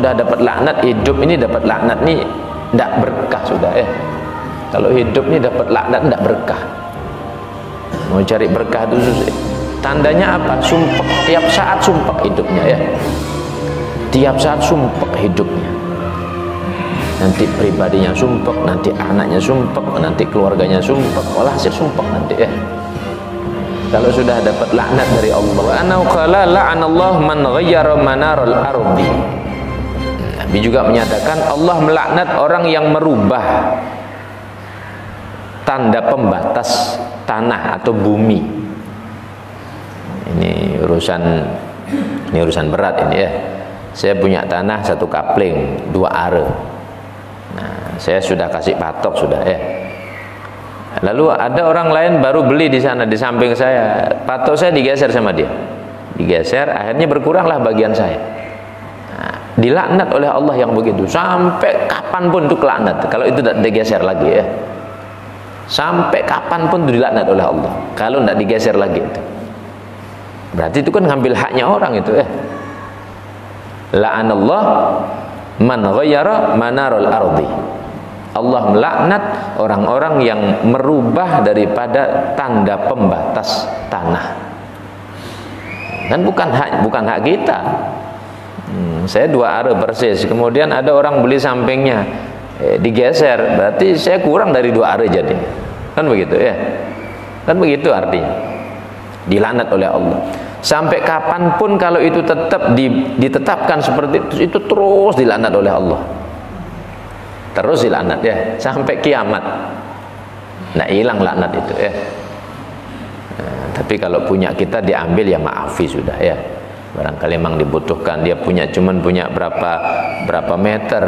sudah dapat laknat, hidup ini dapat laknat nih tidak berkah sudah ya. Kalau hidup ini dapat laknat tidak berkah. Mau cari berkah itu susah. Tandanya apa? Sumpek, tiap saat sumpek hidupnya ya. Tiap saat sumpek hidupnya. Nanti pribadinya sumpek, nanti anaknya sumpek, nanti keluarganya sumpek, walhasil sumpek nanti ya. Kalau sudah dapat laknat dari Allah, ana qala la'anallahu man ghayyara manaral ardi. Nabi juga menyatakan Allah melaknat orang yang merubah tanda pembatas tanah atau bumi. Ini urusan berat ini ya. Saya punya tanah 1 kapling 2 are. Nah, saya sudah kasih patok sudah ya. Lalu ada orang lain baru beli di sana di samping saya. Patok saya digeser sama dia. Digeser, akhirnya berkuranglah bagian saya. Nah, dilaknat oleh Allah yang begitu. Sampai kapanpun itu kelaknat. Kalau itu tidak digeser lagi ya. Sampai kapanpun itu dilaknat oleh Allah. Kalau tidak digeser lagi itu. Berarti itu kan ngambil haknya orang itu ya. La'anallah man ghayyara manaral ardi. Allah melaknat orang-orang yang merubah daripada tanda pembatas tanah. Dan bukan hak kita. Saya 2 are persis. Kemudian ada orang beli sampingnya, digeser. Berarti saya kurang dari 2 are jadi. Kan begitu ya? Kan begitu artinya. Dilaknat oleh Allah. Sampai kapanpun kalau itu tetap ditetapkan seperti itu terus dilaknat oleh Allah. Terus dilaknat ya sampai kiamat. Nah, hilang laknat itu ya. Nah, tapi kalau punya kita diambil ya maafi sudah ya. Barangkali memang dibutuhkan, dia cuman punya berapa meter,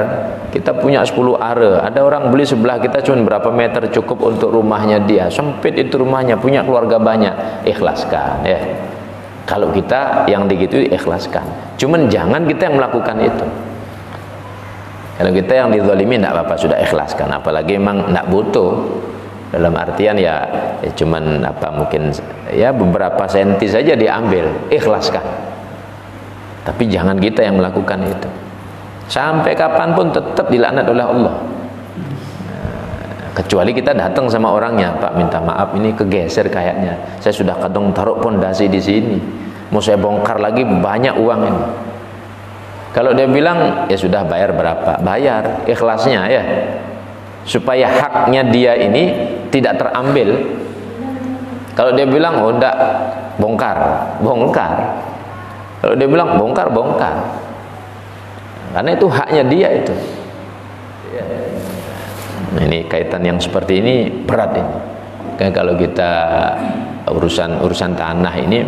kita punya 10 are. Ada orang beli sebelah kita cuman berapa meter cukup untuk rumahnya dia. Sempit itu rumahnya, punya keluarga banyak, ikhlaskan ya. Kalau kita yang digitui ikhlaskan. Cuman jangan kita yang melakukan itu. Kalau kita yang dizalimi tidak apa-apa, sudah ikhlaskan. Apalagi memang tidak butuh. Dalam artian ya cuman mungkin ya beberapa senti saja diambil, ikhlaskan. Tapi jangan kita yang melakukan itu. Sampai kapanpun tetap dilaknat oleh Allah. Kecuali kita datang sama orangnya, Pak minta maaf ini kegeser kayaknya. Saya sudah kadang taruh pondasi di sini. Mau saya bongkar lagi banyak uang ini. Kalau dia bilang ya sudah bayar berapa? Bayar ikhlasnya ya. Supaya haknya dia ini tidak terambil. Kalau dia bilang oh enggak, bongkar. Kalau dia bilang bongkar. Karena itu haknya dia itu. Nah, ini kaitan yang seperti ini berat ini. Kayak kalau kita urusan tanah ini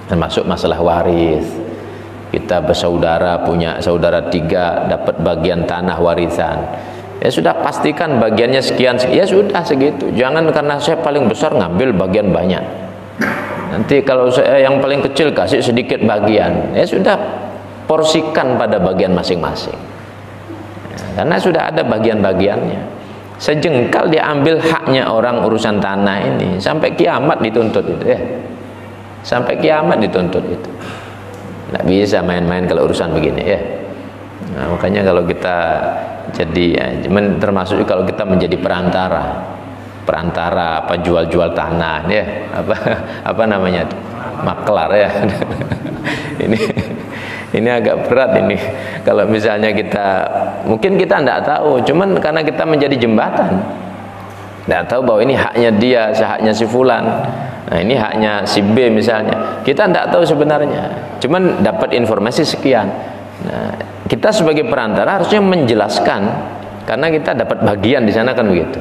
termasuk masalah waris. Kita bersaudara, punya saudara 3 dapat bagian tanah warisan. Ya sudah pastikan bagiannya sekian. Ya sudah segitu. Jangan karena saya paling besar ngambil bagian banyak. Nanti kalau saya yang paling kecil kasih sedikit bagian. Ya sudah porsikan pada bagian masing-masing. Ya, karena sudah ada bagian-bagiannya. Sejengkal diambil haknya orang urusan tanah ini sampai kiamat dituntut itu ya. Sampai kiamat dituntut itu. Nggak bisa main-main kalau urusan begini ya. Nah, makanya kalau kita jadi termasuk kalau kita menjadi perantara jual-jual tanah ya, apa namanya itu? Maklar ya. Ini agak berat ini. Kalau misalnya mungkin kita tidak tahu, cuman karena kita menjadi jembatan, tidak tahu bahwa ini haknya dia, haknya si fulan. Nah ini haknya si B misalnya. Kita tidak tahu sebenarnya, cuman dapat informasi sekian. Nah, kita sebagai perantara harusnya menjelaskan, karena kita dapat bagian di sana kan begitu.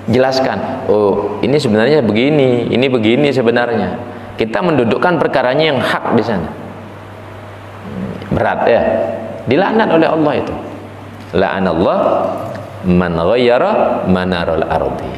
Jelaskan, oh ini sebenarnya begini, ini begini sebenarnya. Kita mendudukkan perkaranya yang hak di sana. Berat ya. Dilaknat oleh Allah itu. La'anallah man ghayyara manaral ardi.